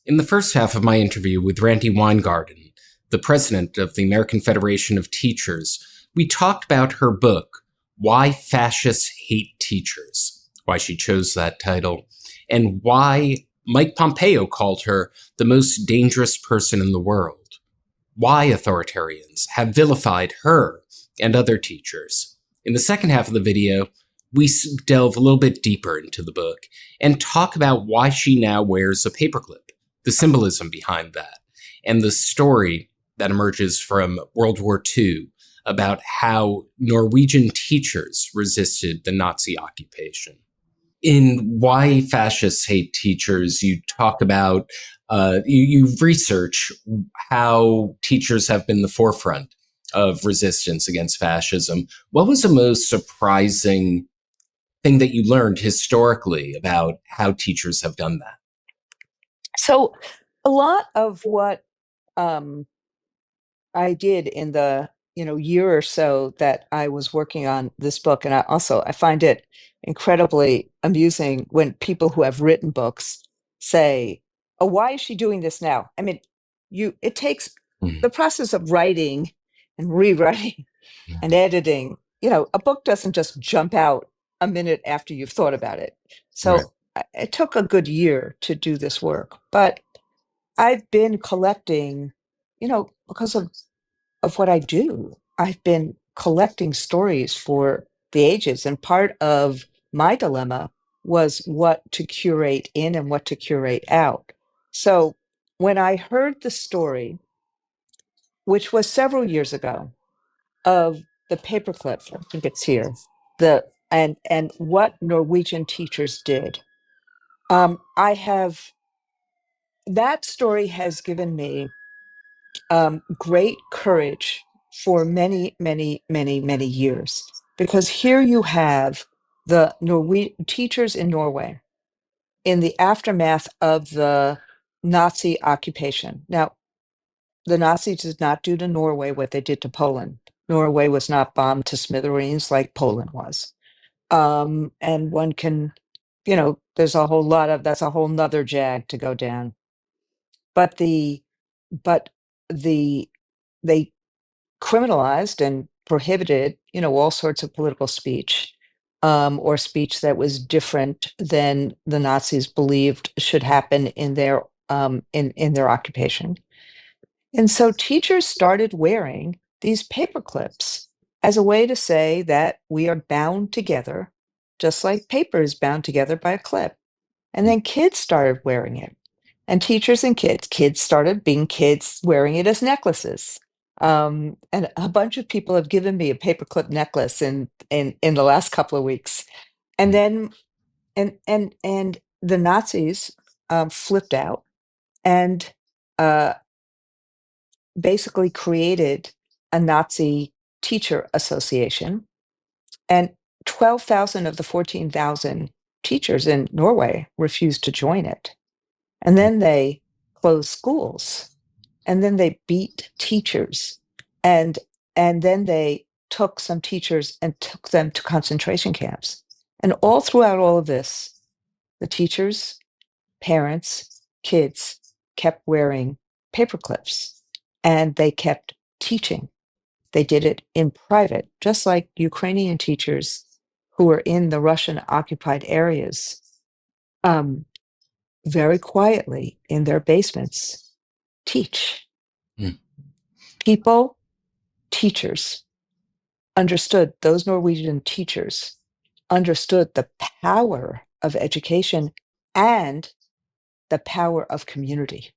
In the first half of my interview with Randi Weingarten, the president of the American Federation of Teachers, we talked about her book, Why Fascists Hate Teachers, why she chose that title, and why Mike Pompeo called her the most dangerous person in the world, why authoritarians have vilified her and other teachers. In the second half of the video, we delve a little bit deeper into the book and talk about why she now wears a paperclip, the symbolism behind that, and the story that emerges from World War II about how Norwegian teachers resisted the Nazi occupation. In Why Fascists Hate Teachers, you talk about, you research how teachers have been the forefront of resistance against fascism. What was the most surprising thing that you learned historically about how teachers have done that? So a lot of what I did in the year or so that I was working on this book, and I find it incredibly amusing when people who have written books say, "Oh, why is she doing this now?" I mean, it takes the process of writing and rewriting and editing. A book doesn't just jump out a minute after you've thought about it. So Right. it took a good year to do this work, but I've been collecting, because of what I do. I've been collecting stories for the ages, and part of my dilemma was what to curate in and what to curate out. So when I heard the story, which was several years ago, of the paperclip, I think it's here, and what Norwegian teachers did, I have that story has given me great courage for many, many, many, many years. Because here you have the teachers in Norway in the aftermath of the Nazi occupation. Now, the Nazis did not do to Norway what they did to Poland. Norway was not bombed to smithereens like Poland was. And one can, there's a whole lot of that's a whole nother jag to go down. But but the they criminalized and prohibited, all sorts of political speech, or speech that was different than the Nazis believed should happen in their in their occupation. And so teachers started wearing these paper clips as a way to say that we are bound together, just like paper is bound together by a clip. And then kids started wearing it. And teachers and kids started being kids wearing it as necklaces. And a bunch of people have given me a paperclip necklace in the last couple of weeks. And then and the Nazis flipped out and uh, basically created a Nazi teacher association, and 12,000 of the 14,000 teachers in Norway refused to join it. And then they closed schools, and then they beat teachers, and then they took some teachers and took them to concentration camps. And all throughout all of this, the teachers, parents, kids kept wearing paper clips, and they kept teaching. They did it in private, just like Ukrainian teachers who were in the Russian occupied areas, very quietly in their basements, teach. Mm. People, teachers, understood, those Norwegian teachers understood the power of education and the power of community.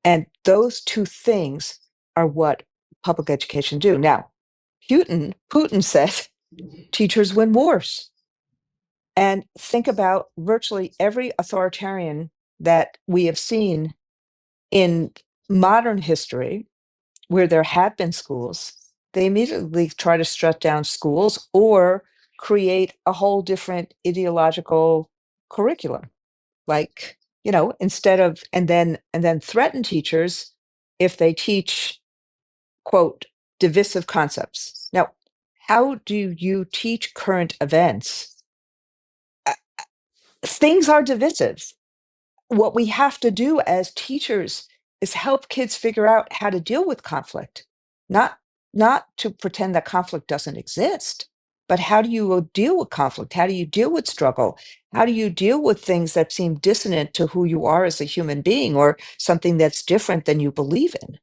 And those two things are what public education do. Now, Putin said teachers win wars. And think about virtually every authoritarian that we have seen in modern history where there have been schools. They immediately try to shut down schools or create a whole different ideological curriculum. Like, instead of and then threaten teachers if they teach, quote, divisive concepts. Now, how do you teach current events? Things are divisive. what we have to do as teachers is help kids figure out how to deal with conflict, not not to pretend that conflict doesn't exist, but how do you deal with conflict? How do you deal with struggle? How do you deal with things that seem dissonant to who you are as a human being, or something that's different than you believe in?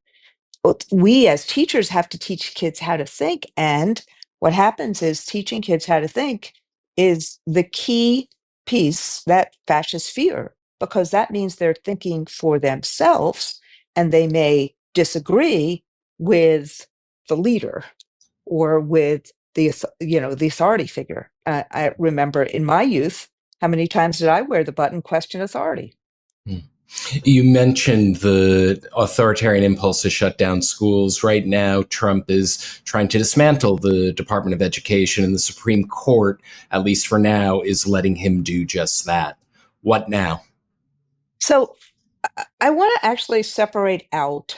We as teachers have to teach kids how to think. And what happens is teaching kids how to think is the key piece that fascists fear, because that means they're thinking for themselves and they may disagree with the leader or with the authority figure. I remember in my youth, how many times did I wear the button question authority? You mentioned the authoritarian impulse to shut down schools. Right now, Trump is trying to dismantle the Department of Education, and the Supreme Court, at least for now, is letting him do just that. What now? So I want to actually separate out.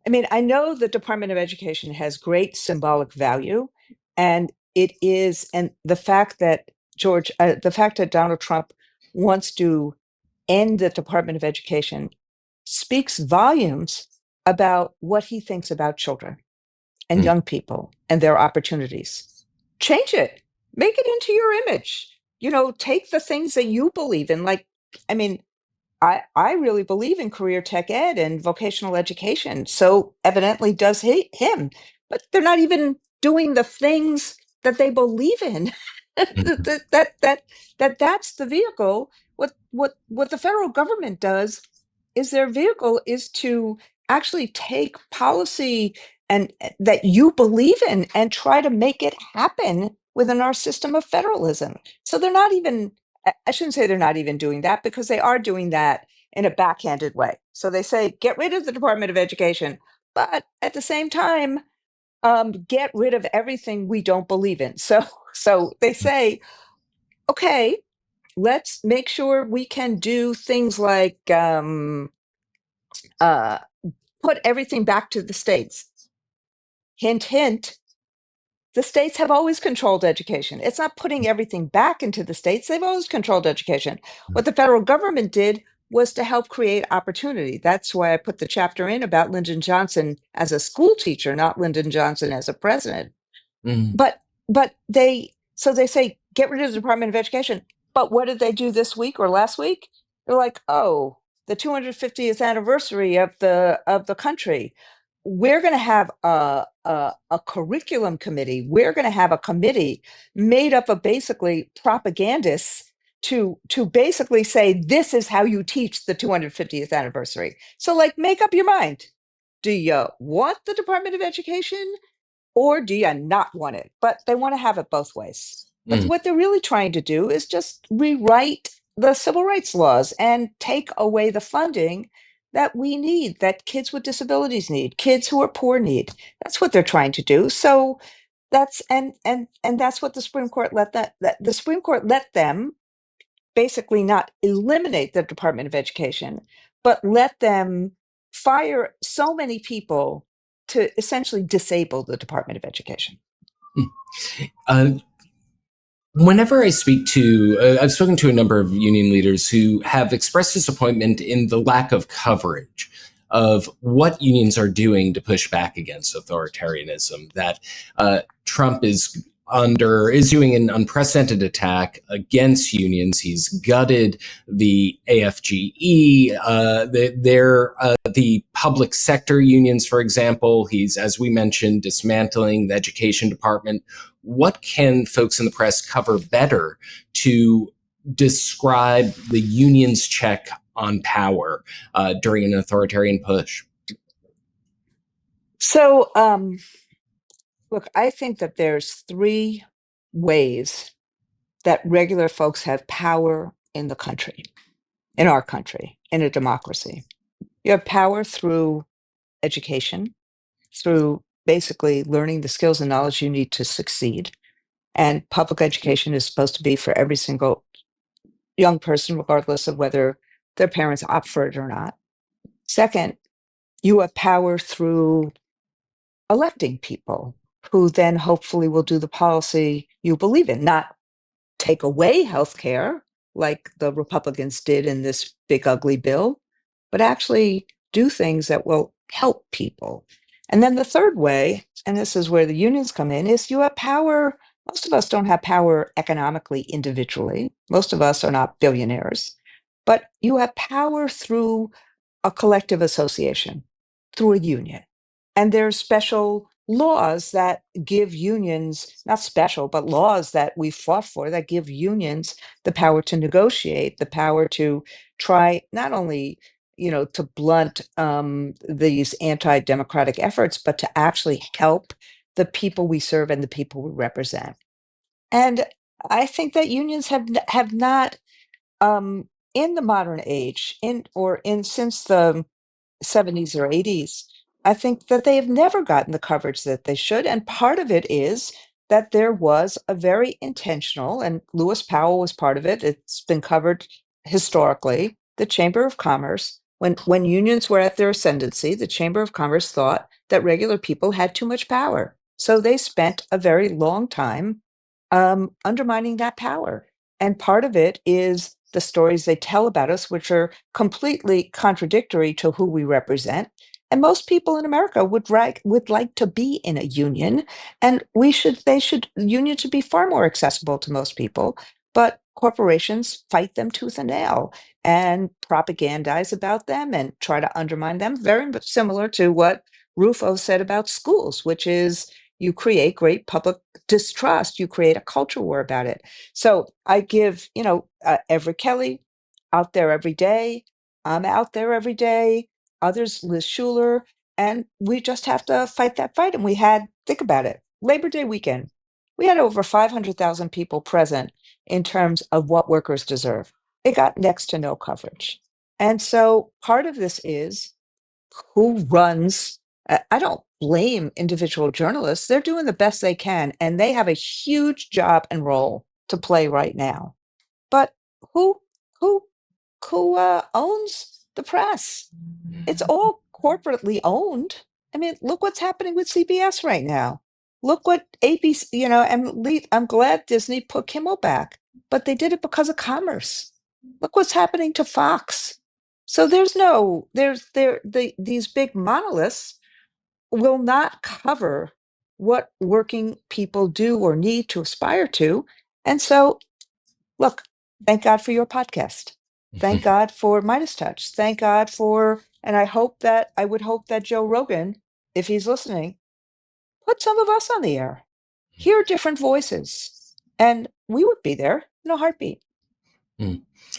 I mean, I know the Department of Education has great symbolic value, and it is, and the fact that Donald Trump wants to end the Department of Education speaks volumes about what he thinks about children and Mm, young people and their opportunities. Change it, make it into your image. Take the things that you believe in. Like, I mean, I really believe in career tech ed and vocational education. So evidently does him, but they're not even doing the things that they believe in. mm, That's the vehicle. What the federal government does is their vehicle is to actually take policy and that you believe in and try to make it happen within our system of federalism. So they're not even, I shouldn't say they're not even doing that, because they are doing that in a backhanded way. So they say, get rid of the Department of Education, but at the same time, get rid of everything we don't believe in. So they say, okay, let's make sure we can do things like uh, put everything back to the states. Hint, hint, the states have always controlled education. It's not putting everything back into the states. They've always controlled education. What the federal government did was to help create opportunity. That's why I put the chapter in about Lyndon Johnson as a school teacher, not Lyndon Johnson as a president. mm, But they say get rid of the Department of Education. But what did they do this week or last week? They're like, oh, the 250th anniversary of the country. We're going to have a curriculum committee. We're going to have a committee made up of basically propagandists to basically say this is how you teach the 250th anniversary. So, like, make up your mind. Do you want the Department of Education, or do you not want it? But they want to have it both ways. But mm, what they're really trying to do is just rewrite the civil rights laws and take away the funding that we need, that kids with disabilities need, kids who are poor need. That's what they're trying to do. So and that's what the Supreme Court that the Supreme Court let them basically not eliminate the Department of Education, but let them fire so many people to essentially disable the Department of Education. mm. Uh, Whenever I've spoken to a number of union leaders who have expressed disappointment in the lack of coverage of what unions are doing to push back against authoritarianism. That Trump is doing an unprecedented attack against unions. He's gutted the AFGE, the public sector unions, for example. He's, as we mentioned, dismantling the education department. What can folks in the press cover better to describe the union's check on power during an authoritarian push? So, look, I think that there's three ways that regular folks have power in the country, in our country, in a democracy. You have power through education, through basically learning the skills and knowledge you need to succeed. And public education is supposed to be for every single young person, regardless of whether their parents opt for it or not. Second, you have power through electing people who then hopefully will do the policy you believe in, not take away healthcare, like the Republicans did in this big ugly bill, but actually do things that will help people. And then the third way, and this is where the unions come in, is you have power. Most of us don't have power economically individually. Most of us are not billionaires, but you have power through a collective association, through a union. And there's special laws that give unions, not special, but laws that we fought for that give unions the power to negotiate, the power to try not only, to blunt these anti-democratic efforts, but to actually help the people we serve and the people we represent. And I think that unions have not, in the modern age, in since the 70s or 80s, I think that they have never gotten the coverage that they should. And part of it is that there was a very intentional, and Lewis Powell was part of it. It's been covered historically. The Chamber of Commerce, when unions were at their ascendancy, the Chamber of Commerce thought that regular people had too much power. So they spent a very long time undermining that power. And part of it is the stories they tell about us, which are completely contradictory to who we represent. And most people in America would like to be in a union, and union should be far more accessible to most people. But corporations fight them tooth and nail and propagandize about them and try to undermine them. Very much similar to what Rufo said about schools, which is you create great public distrust, you create a culture war about it. So I give, Everett Kelly out there every day. I'm out there every day. Others, Liz Schuler, and we just have to fight that fight. And think about it, Labor Day weekend, we had over 500,000 people present in terms of what workers deserve. It got next to no coverage. And so part of this is who runs. I don't blame individual journalists. They're doing the best they can, and they have a huge job and role to play right now. But who who who owns the press? It's all corporately owned. I mean, look what's happening with CBS right now. Look what ABC, I'm glad Disney put Kimmel back, but they did it because of commerce. Look what's happening to Fox. So these big monoliths will not cover what working people do or need to aspire to. And so, look, thank God for your podcast. Thank God for Midas Touch. Thank God and I would hope that Joe Rogan, if he's listening, put some of us on the air, hear different voices, and we would be there in a heartbeat.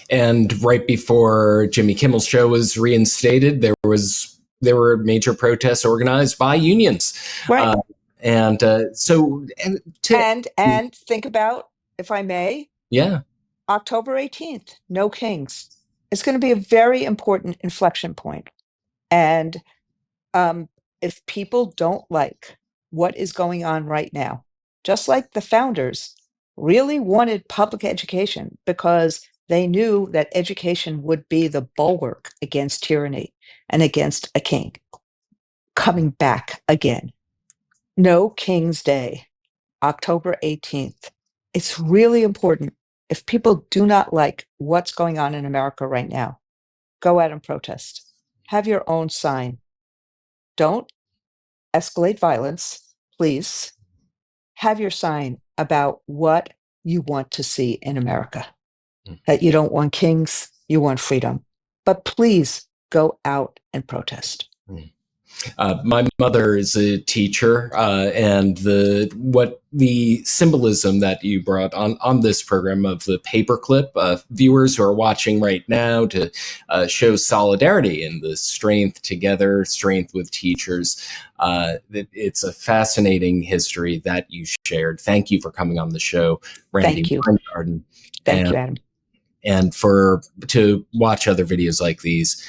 And right before Jimmy Kimmel's show was reinstated, there were major protests organized by unions. Right. And think about, if I may, October 18th, no kings. It's going to be a very important inflection point. And if people don't like what is going on right now, just like the founders really wanted public education because they knew that education would be the bulwark against tyranny and against a king coming back again. No King's Day, October 18th. It's really important. If people do not like what's going on in America right now, go out and protest. Have your own sign. Don't escalate violence, please. Have your sign about what you want to see in America. That you don't want kings, you want freedom. But please go out and protest. My mother is a teacher, and the symbolism that you brought on this program of the paperclip, viewers who are watching right now, to show solidarity and the strength together, strength with teachers. It's a fascinating history that you shared. Thank you for coming on the show, Randi Weingarten. Thank you, Adam. And to watch other videos like these,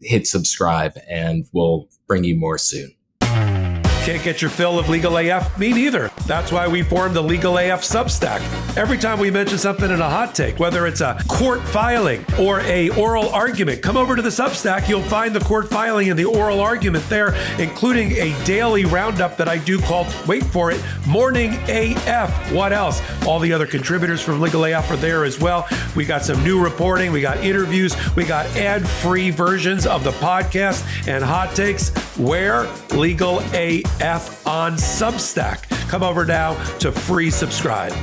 hit subscribe, and we'll bring you more soon. Can't get your fill of Legal AF? Me neither. That's why we formed the Legal AF Substack. Every time we mention something in a hot take, whether it's a court filing or a oral argument, come over to the Substack. You'll find the court filing and the oral argument there, including a daily roundup that I do called, wait for it, Morning AF. What else? All the other contributors from Legal AF are there as well. We got some new reporting. We got interviews. We got ad-free versions of the podcast and hot takes. Where? Legal AF on Substack. Come over now to free subscribe.